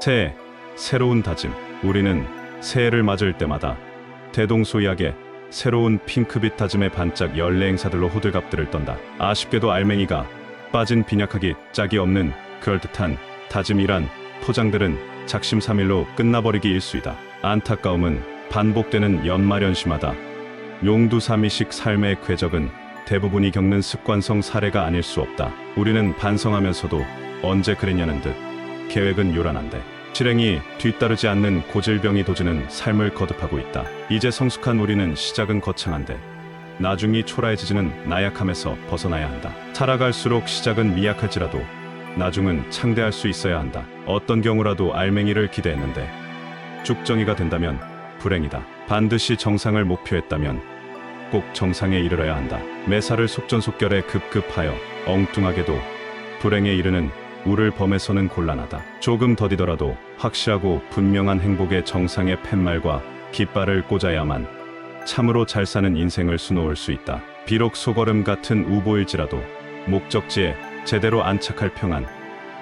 새해, 새로운 다짐. 우리는 새해를 맞을 때마다 대동소이하게 새로운 핑크빛 다짐의 반짝 연례 행사들로 호들갑들을 떤다. 아쉽게도 알맹이가 빠진 빈약하기 짝이 없는 그럴듯한 다짐이란 포장들은 작심삼일로 끝나버리기 일쑤이다. 안타까움은 반복되는 연말연시마다 용두사미식 삶의 궤적은 대부분이 겪는 습관성 사례가 아닐 수 없다. 우리는 반성하면서도 언제 그랬냐는 듯 계획은 요란한데 실행이 뒤따르지 않는 고질병이 도지는 삶을 거듭하고 있다. 이제 성숙한 우리는 시작은 거창한데 나중이 초라해지지는 나약함에서 벗어나야 한다. 살아갈수록 시작은 미약할지라도 나중은 창대할 수 있어야 한다. 어떤 경우라도 알맹이를 기대했는데 죽정이가 된다면 불행이다. 반드시 정상을 목표했다면 꼭 정상에 이르러야 한다. 매사를 속전속결에 급급하여 엉뚱하게도 불행에 이르는 우를 범해서는 곤란하다. 조금 더디더라도 확실하고 분명한 행복의 정상의 팻말과 깃발을 꽂아야만 참으로 잘 사는 인생을 수놓을 수 있다. 비록 소걸음 같은 우보일지라도 목적지에 제대로 안착할 평안,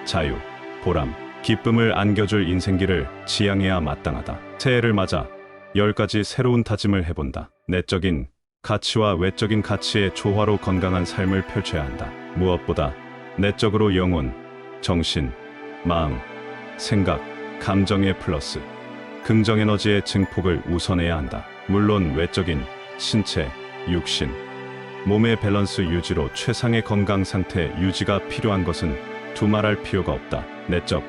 자유, 보람, 기쁨을 안겨줄 인생길을 지향해야 마땅하다. 새해를 맞아 10가지 새로운 다짐을 해본다. 내적인 가치와 외적인 가치의 조화로 건강한 삶을 펼쳐야 한다. 무엇보다 내적으로 영혼, 정신, 마음, 생각, 감정의 플러스, 긍정 에너지의 증폭을 우선해야 한다. 물론 외적인 신체, 육신, 몸의 밸런스 유지로 최상의 건강 상태 유지가 필요한 것은 두말할 필요가 없다. 내적,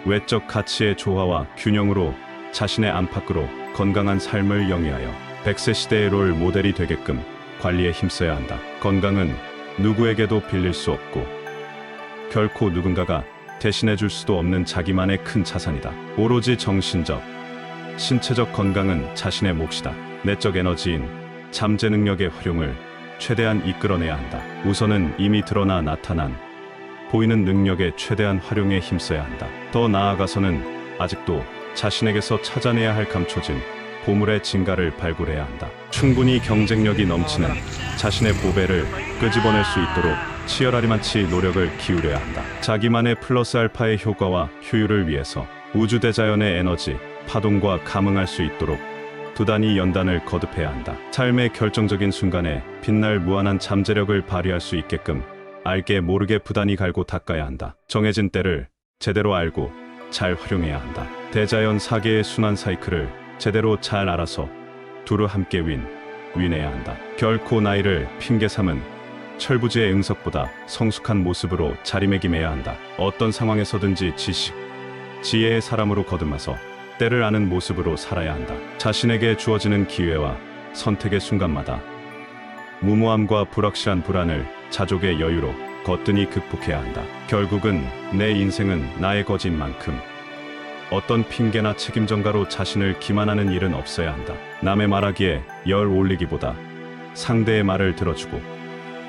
외적 가치의 조화와 균형으로 자신의 안팎으로 건강한 삶을 영위하여 100세 시대의 롤 모델이 되게끔 관리에 힘써야 한다. 건강은 누구에게도 빌릴 수 없고 결코 누군가가 대신해 줄 수도 없는 자기만의 큰 자산이다. 오로지 정신적, 신체적 건강은 자신의 몫이다. 내적 에너지인 잠재 능력의 활용을 최대한 이끌어내야 한다. 우선은 이미 드러나 나타난 보이는 능력의 최대한 활용에 힘써야 한다. 더 나아가서는 아직도 자신에게서 찾아내야 할 감춰진 보물의 진가를 발굴해야 한다. 충분히 경쟁력이 넘치는 자신의 보배를 끄집어낼 수 있도록 치열하리만치 노력을 기울여야 한다. 자기만의 플러스 알파의 효과와 효율을 위해서 우주대자연의 에너지, 파동과 감응할 수 있도록 두단위 연단을 거듭해야 한다. 삶의 결정적인 순간에 빛날 무한한 잠재력을 발휘할 수 있게끔 알게 모르게 부단히 갈고 닦아야 한다. 정해진 때를 제대로 알고 잘 활용해야 한다. 대자연 사계의 순환 사이클을 제대로 잘 알아서 두루 함께 윈해야 한다. 결코 나이를 핑계 삼은 철부지의 응석보다 성숙한 모습으로 자리매김해야 한다. 어떤 상황에서든지 지식, 지혜의 사람으로 거듭나서 때를 아는 모습으로 살아야 한다. 자신에게 주어지는 기회와 선택의 순간마다 무모함과 불확실한 불안을 자족의 여유로 거뜬히 극복해야 한다. 결국은 내 인생은 나의 것인 만큼 어떤 핑계나 책임전가로 자신을 기만하는 일은 없어야 한다. 남의 말하기에 열 올리기보다 상대의 말을 들어주고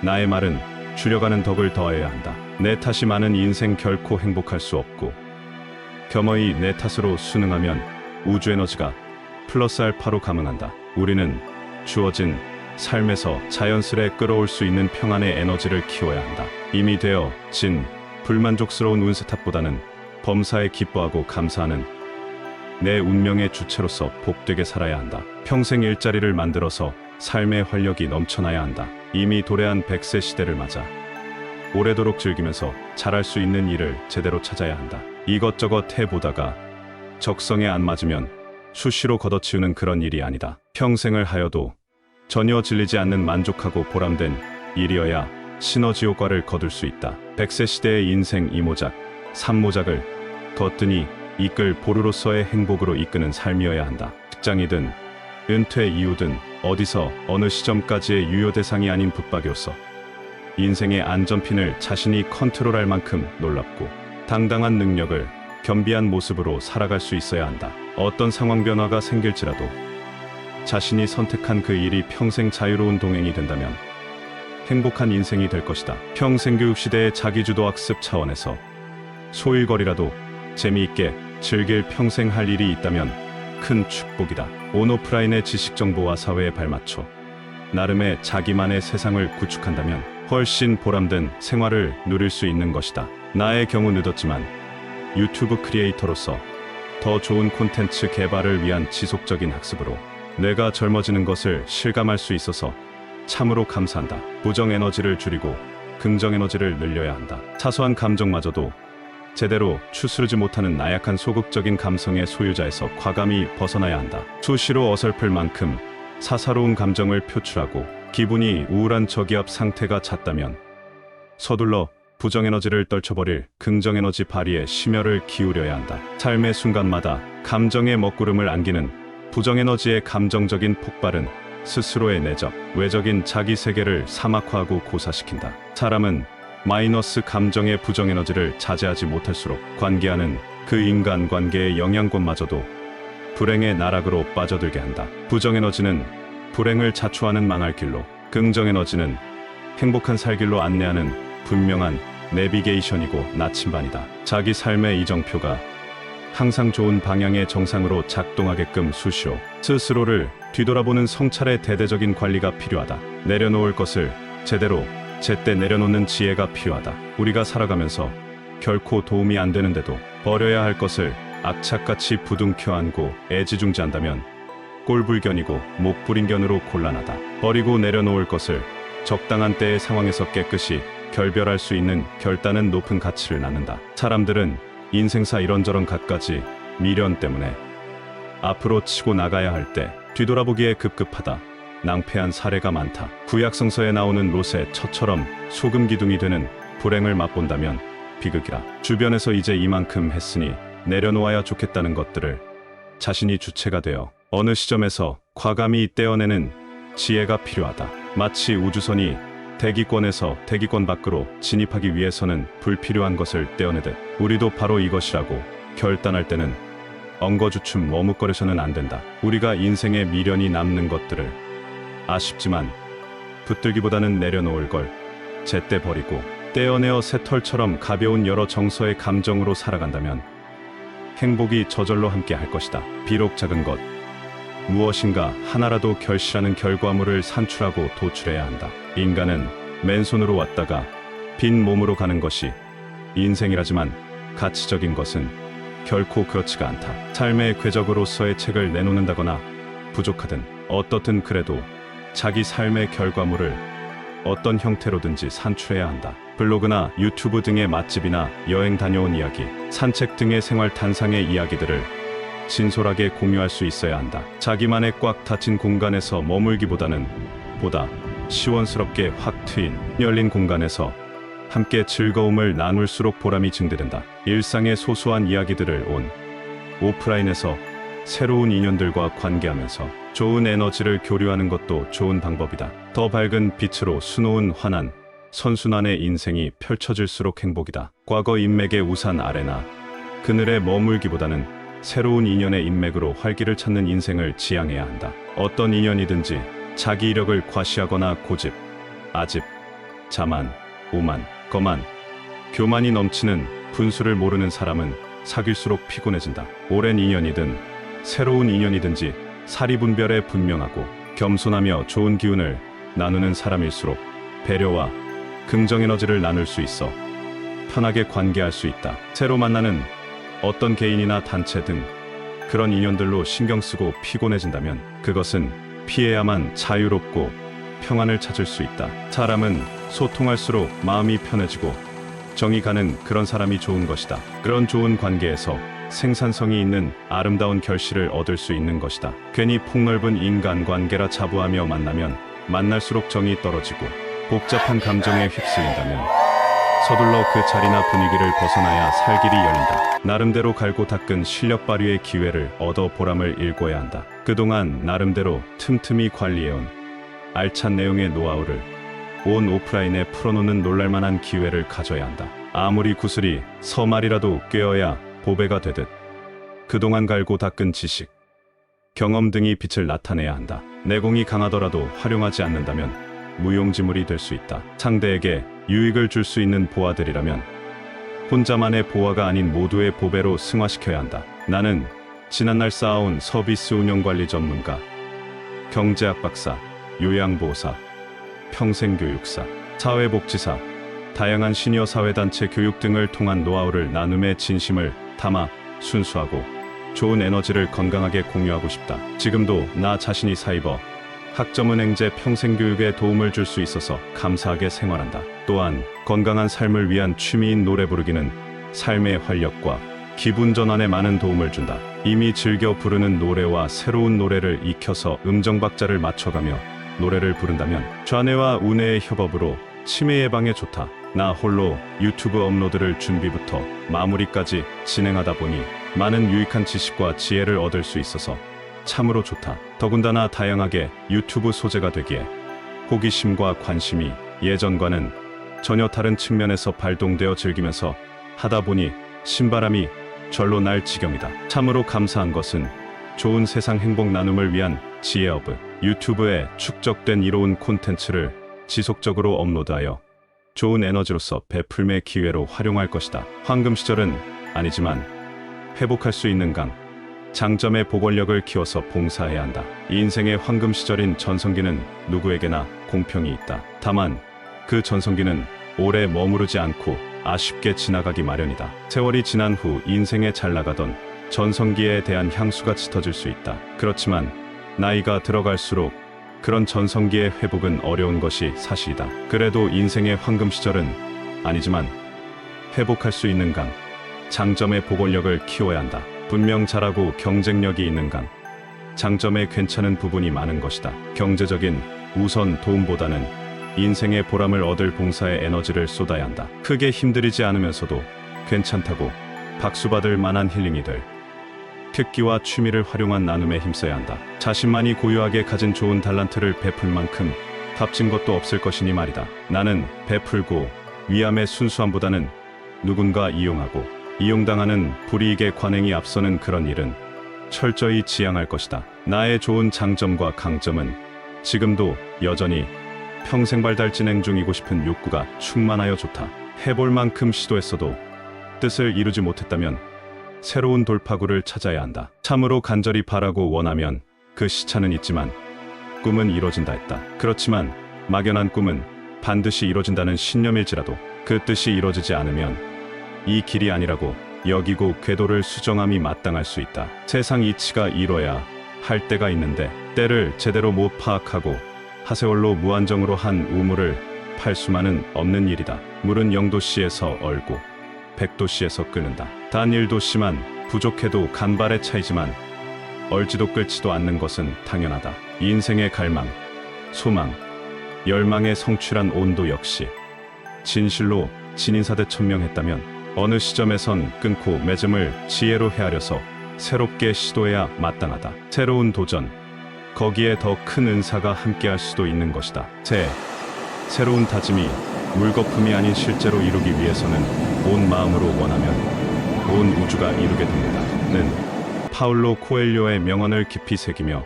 나의 말은 줄여가는 덕을 더해야 한다. 내 탓이 많은 인생 결코 행복할 수 없고 겸허히 내 탓으로 순응하면 우주 에너지가 플러스 알파로 감응한다. 우리는 주어진 삶에서 자연스레 끌어올 수 있는 평안의 에너지를 키워야 한다. 이미 되어진 불만족스러운 운세 탓보다는 범사에 기뻐하고 감사하는 내 운명의 주체로서 복되게 살아야 한다. 평생 일자리를 만들어서 삶의 활력이 넘쳐나야 한다. 이미 도래한 100세 시대를 맞아 오래도록 즐기면서 잘할 수 있는 일을 제대로 찾아야 한다. 이것저것 해보다가 적성에 안 맞으면 수시로 걷어치우는 그런 일이 아니다. 평생을 하여도 전혀 질리지 않는 만족하고 보람된 일이어야 시너지 효과를 거둘 수 있다. 100세 시대의 인생 2모작, 3모작을 거뜬히 이끌 보루로서의 행복으로 이끄는 삶이어야 한다. 직장이든 은퇴 이후든 어디서 어느 시점까지의 유효 대상이 아닌 붙박이로서 인생의 안전핀을 자신이 컨트롤할 만큼 놀랍고 당당한 능력을 겸비한 모습으로 살아갈 수 있어야 한다. 어떤 상황 변화가 생길지라도 자신이 선택한 그 일이 평생 자유로운 동행이 된다면 행복한 인생이 될 것이다. 평생교육 시대의 자기주도 학습 차원에서 소일거리라도 재미있게 즐길 평생 할 일이 있다면 큰 축복이다. 온오프라인의 지식 정보와 사회에 발맞춰 나름의 자기만의 세상을 구축한다면 훨씬 보람된 생활을 누릴 수 있는 것이다. 나의 경우 늦었지만 유튜브 크리에이터로서 더 좋은 콘텐츠 개발을 위한 지속적인 학습으로 뇌가 젊어지는 것을 실감할 수 있어서 참으로 감사한다. 부정 에너지를 줄이고 긍정 에너지를 늘려야 한다. 사소한 감정마저도 제대로 추스르지 못하는 나약한 소극적인 감성의 소유자에서 과감히 벗어나야 한다. 수시로 어설플 만큼 사사로운 감정을 표출하고 기분이 우울한 저기압 상태가 잦다면 서둘러 부정에너지를 떨쳐버릴 긍정에너지 발휘에 심혈을 기울여야 한다. 삶의 순간마다 감정의 먹구름을 안기는 부정에너지의 감정적인 폭발은 스스로의 내적, 외적인 자기 세계를 사막화하고 고사시킨다. 사람은 마이너스 감정의 부정에너지를 자제하지 못할수록 관계하는 그 인간관계의 영향권마저도 불행의 나락으로 빠져들게 한다. 부정에너지는 불행을 자초하는 망할 길로, 긍정에너지는 행복한 살길로 안내하는 분명한 내비게이션이고 나침반이다. 자기 삶의 이정표가 항상 좋은 방향의 정상으로 작동하게끔 수시로 스스로를 뒤돌아보는 성찰의 대대적인 관리가 필요하다. 내려놓을 것을 제대로 제때 내려놓는 지혜가 필요하다. 우리가 살아가면서 결코 도움이 안 되는데도 버려야 할 것을 악착같이 부둥켜 안고 애지중지한다면 꼴불견이고 목불인견으로 곤란하다. 버리고 내려놓을 것을 적당한 때의 상황에서 깨끗이 결별할 수 있는 결단은 높은 가치를 낳는다. 사람들은 인생사 이런저런 갖가지 미련 때문에 앞으로 치고 나가야 할 때 뒤돌아보기에 급급하다. 낭패한 사례가 많다. 구약성서에 나오는 롯의 처처럼 소금 기둥이 되는 불행을 맛본다면 비극이라. 주변에서 이제 이만큼 했으니 내려놓아야 좋겠다는 것들을 자신이 주체가 되어 어느 시점에서 과감히 떼어내는 지혜가 필요하다. 마치 우주선이 대기권에서 대기권 밖으로 진입하기 위해서는 불필요한 것을 떼어내듯 우리도 바로 이것이라고 결단할 때는 엉거주춤 머뭇거려서는 안 된다. 우리가 인생에 미련이 남는 것들을 아쉽지만 붙들기보다는 내려놓을 걸 제때 버리고 떼어내어 새털처럼 가벼운 여러 정서의 감정으로 살아간다면 행복이 저절로 함께 할 것이다. 비록 작은 것 무엇인가 하나라도 결실하는 결과물을 산출하고 도출해야 한다. 인간은 맨손으로 왔다가 빈 몸으로 가는 것이 인생이라지만 가치적인 것은 결코 그렇지가 않다. 삶의 궤적으로서의 책을 내놓는다거나 부족하든 어떻든 그래도 자기 삶의 결과물을 어떤 형태로든지 산출해야 한다. 블로그나 유튜브 등의 맛집이나 여행 다녀온 이야기, 산책 등의 생활 단상의 이야기들을 진솔하게 공유할 수 있어야 한다. 자기만의 꽉 닫힌 공간에서 머물기보다는 보다 시원스럽게 확 트인 열린 공간에서 함께 즐거움을 나눌수록 보람이 증대된다. 일상의 소소한 이야기들을 오프라인에서 새로운 인연들과 관계하면서 좋은 에너지를 교류하는 것도 좋은 방법이다. 더 밝은 빛으로 수놓은 환한 선순환의 인생이 펼쳐질수록 행복이다. 과거 인맥의 우산 아래나 그늘에 머물기보다는 새로운 인연의 인맥으로 활기를 찾는 인생을 지향해야 한다. 어떤 인연이든지 자기 이력을 과시하거나 고집, 아집, 자만, 오만, 거만, 교만이 넘치는 분수를 모르는 사람은 사귈수록 피곤해진다. 오랜 인연이든 새로운 인연이든지 사리분별에 분명하고 겸손하며 좋은 기운을 나누는 사람일수록 배려와 긍정 에너지를 나눌 수 있어 편하게 관계할 수 있다. 새로 만나는 어떤 개인이나 단체 등 그런 인연들로 신경 쓰고 피곤해진다면 그것은 피해야만 자유롭고 평안을 찾을 수 있다. 사람은 소통할수록 마음이 편해지고 정이 가는 그런 사람이 좋은 것이다. 그런 좋은 관계에서 생산성이 있는 아름다운 결실을 얻을 수 있는 것이다. 괜히 폭넓은 인간관계라 자부하며 만나면 만날수록 정이 떨어지고 복잡한 감정에 휩쓸린다면 서둘러 그 자리나 분위기를 벗어나야 살 길이 열린다. 나름대로 갈고 닦은 실력 발휘의 기회를 얻어 보람을 일궈야 한다. 그동안 나름대로 틈틈이 관리해온 알찬 내용의 노하우를 온 오프라인에 풀어놓는 놀랄만한 기회를 가져야 한다. 아무리 구슬이 서말이라도 꿰어야 보배가 되듯 그동안 갈고 닦은 지식, 경험 등이 빛을 나타내야 한다. 내공이 강하더라도 활용하지 않는다면 무용지물이 될 수 있다. 상대에게 유익을 줄 수 있는 보화들이라면 혼자만의 보화가 아닌 모두의 보배로 승화시켜야 한다. 나는 지난날 쌓아온 서비스 운영관리 전문가, 경제학 박사, 요양보호사, 평생교육사, 사회복지사, 다양한 시니어 사회단체 교육 등을 통한 노하우를 나눔의 진심을 담아 순수하고 좋은 에너지를 건강하게 공유하고 싶다. 지금도 나 자신이 사입어 학점은행제 평생교육에 도움을 줄 수 있어서 감사하게 생활한다. 또한 건강한 삶을 위한 취미인 노래 부르기는 삶의 활력과 기분 전환에 많은 도움을 준다. 이미 즐겨 부르는 노래와 새로운 노래를 익혀서 음정박자를 맞춰가며 노래를 부른다면 좌뇌와 우뇌의 협업으로 치매 예방에 좋다. 나 홀로 유튜브 업로드를 준비부터 마무리까지 진행하다 보니 많은 유익한 지식과 지혜를 얻을 수 있어서 참으로 좋다. 더군다나 다양하게 유튜브 소재가 되기에 호기심과 관심이 예전과는 전혀 다른 측면에서 발동되어 즐기면서 하다 보니 신바람이 절로 날 지경이다. 참으로 감사한 것은 좋은 세상 행복 나눔을 위한 지혜어브 유튜브에 축적된 이로운 콘텐츠를 지속적으로 업로드하여 좋은 에너지로서 베풀매 기회로 활용할 것이다. 황금 시절은 아니지만 회복할 수 있는 강, 장점의 보건력을 키워서 봉사해야 한다. 이 인생의 황금 시절인 전성기는 누구에게나 공평이 있다. 다만 그 전성기는 오래 머무르지 않고 아쉽게 지나가기 마련이다. 세월이 지난 후 인생에 잘 나가던 전성기에 대한 향수가 짙어질 수 있다. 그렇지만 나이가 들어갈수록 그런 전성기의 회복은 어려운 것이 사실이다. 그래도 인생의 황금 시절은 아니지만 회복할 수 있는 강, 장점의 보건력을 키워야 한다. 분명 잘하고 경쟁력이 있는 강, 장점에 괜찮은 부분이 많은 것이다. 경제적인 우선 도움보다는 인생의 보람을 얻을 봉사에 에너지를 쏟아야 한다. 크게 힘들이지 않으면서도 괜찮다고 박수받을 만한 힐링이 될 특기와 취미를 활용한 나눔에 힘써야 한다. 자신만이 고유하게 가진 좋은 달란트를 베풀 만큼 값진 것도 없을 것이니 말이다. 나는 베풀고 위함의 순수함보다는 누군가 이용하고 이용당하는 불이익의 관행이 앞서는 그런 일은 철저히 지양할 것이다. 나의 좋은 장점과 강점은 지금도 여전히 평생 발달 진행 중이고 싶은 욕구가 충만하여 좋다. 해볼 만큼 시도했어도 뜻을 이루지 못했다면 새로운 돌파구를 찾아야 한다. 참으로 간절히 바라고 원하면 그 시차는 있지만 꿈은 이루어진다 했다. 그렇지만 막연한 꿈은 반드시 이루어진다는 신념일지라도 그 뜻이 이루어지지 않으면 이 길이 아니라고 여기고 궤도를 수정함이 마땅할 수 있다. 세상 이치가 이뤄야 할 때가 있는데 때를 제대로 못 파악하고 하세월로 무한정으로 한 우물을 팔 수만은 없는 일이다. 물은 0도씨에서 얼고 100도씨에서 끓는다. 단 1도씨만 부족해도 간발의 차이지만 얼지도 끓지도 않는 것은 당연하다. 인생의 갈망, 소망, 열망의 성취란 온도 역시 진실로 진인사대 천명했다면 어느 시점에선 끊고 맺음을 지혜로 헤아려서 새롭게 시도해야 마땅하다. 새로운 도전, 거기에 더 큰 은사가 함께할 수도 있는 것이다. 새로운 다짐이 물거품이 아닌 실제로 이루기 위해서는 온 마음으로 원하면 온 우주가 이루게 됩니다. 는 파울로 코엘료의 명언을 깊이 새기며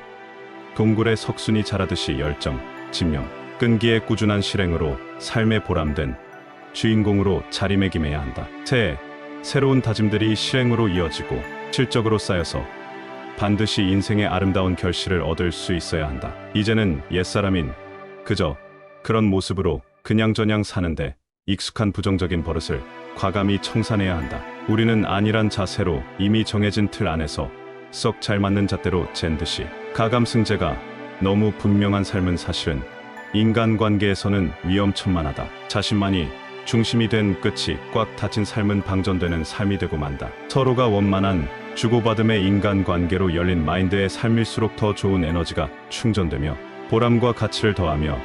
동굴의 석순이 자라듯이 열정, 집념, 끈기의 꾸준한 실행으로 삶에 보람된 주인공으로 자리매김해야 한다. 새로운 다짐들이 실행으로 이어지고 실적으로 쌓여서 반드시 인생의 아름다운 결실을 얻을 수 있어야 한다. 이제는 옛사람인 그저 그런 모습으로 그냥저냥 사는데 익숙한 부정적인 버릇을 과감히 청산해야 한다. 우리는 안일한 자세로 이미 정해진 틀 안에서 썩 잘 맞는 잣대로 잰 듯이 가감승제가 너무 분명한 삶은 사실은 인간관계에서는 위험천만하다. 자신만이 중심이 된 끝이 꽉 닫힌 삶은 방전되는 삶이 되고 만다. 서로가 원만한 주고받음의 인간관계로 열린 마인드의 삶일수록 더 좋은 에너지가 충전되며 보람과 가치를 더하며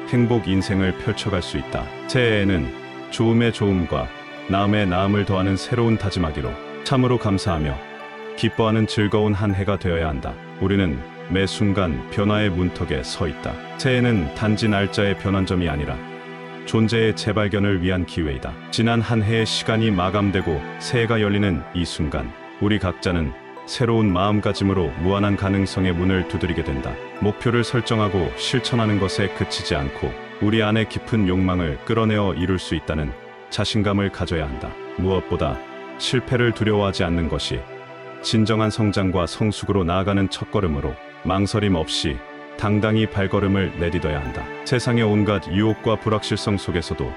행복 인생을 펼쳐갈 수 있다. 새해에는 좋음의 좋음과 나음의 나음을 더하는 새로운 다짐하기로 참으로 감사하며 기뻐하는 즐거운 한 해가 되어야 한다. 우리는 매 순간 변화의 문턱에 서 있다. 새해는 단지 날짜의 변환점이 아니라 존재의 재발견을 위한 기회이다. 지난 한 해의 시간이 마감되고 새해가 열리는 이 순간 우리 각자는 새로운 마음가짐으로 무한한 가능성의 문을 두드리게 된다. 목표를 설정하고 실천하는 것에 그치지 않고 우리 안의 깊은 욕망을 끌어내어 이룰 수 있다는 자신감을 가져야 한다. 무엇보다 실패를 두려워하지 않는 것이 진정한 성장과 성숙으로 나아가는 첫걸음으로 망설임 없이 당당히 발걸음을 내딛어야 한다. 세상의 온갖 유혹과 불확실성 속에서도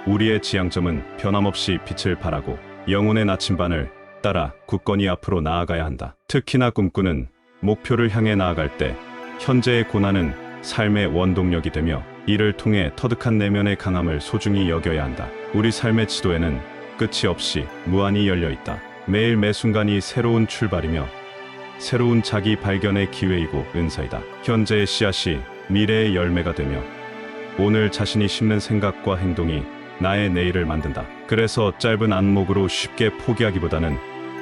우리의 지향점은 변함없이 빛을 발하고 영혼의 나침반을 따라 굳건히 앞으로 나아가야 한다. 특히나 꿈꾸는 목표를 향해 나아갈 때 현재의 고난은 삶의 원동력이 되며 이를 통해 터득한 내면의 강함을 소중히 여겨야 한다. 우리 삶의 지도에는 끝이 없이 무한히 열려 있다. 매일 매 순간이 새로운 출발이며 새로운 자기 발견의 기회이고 은사이다. 현재의 씨앗이 미래의 열매가 되며 오늘 자신이 심는 생각과 행동이 나의 내일을 만든다. 그래서 짧은 안목으로 쉽게 포기하기보다는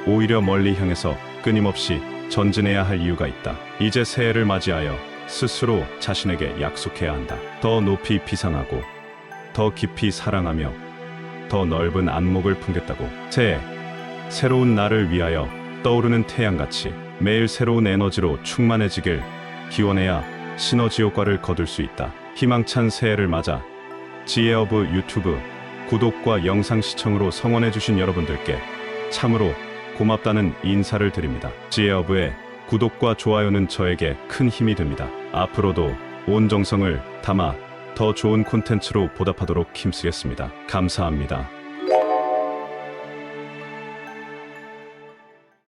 오히려 멀리 향해서 끊임없이 전진해야 할 이유가 있다. 이제 새해를 맞이하여 스스로 자신에게 약속해야 한다. 더 높이 비상하고 더 깊이 사랑하며 더 넓은 안목을 품겠다고. 새해, 새로운 나를 위하여 떠오르는 태양같이 매일 새로운 에너지로 충만해지길 기원해야 시너지 효과를 거둘 수 있다. 희망찬 새해를 맞아 지혜어브 유튜브 구독과 영상 시청으로 성원해주신 여러분들께 참으로 고맙다는 인사를 드립니다. 지혜어브의 구독과 좋아요는 저에게 큰 힘이 됩니다. 앞으로도 온 정성을 담아 더 좋은 콘텐츠로 보답하도록 힘쓰겠습니다. 감사합니다.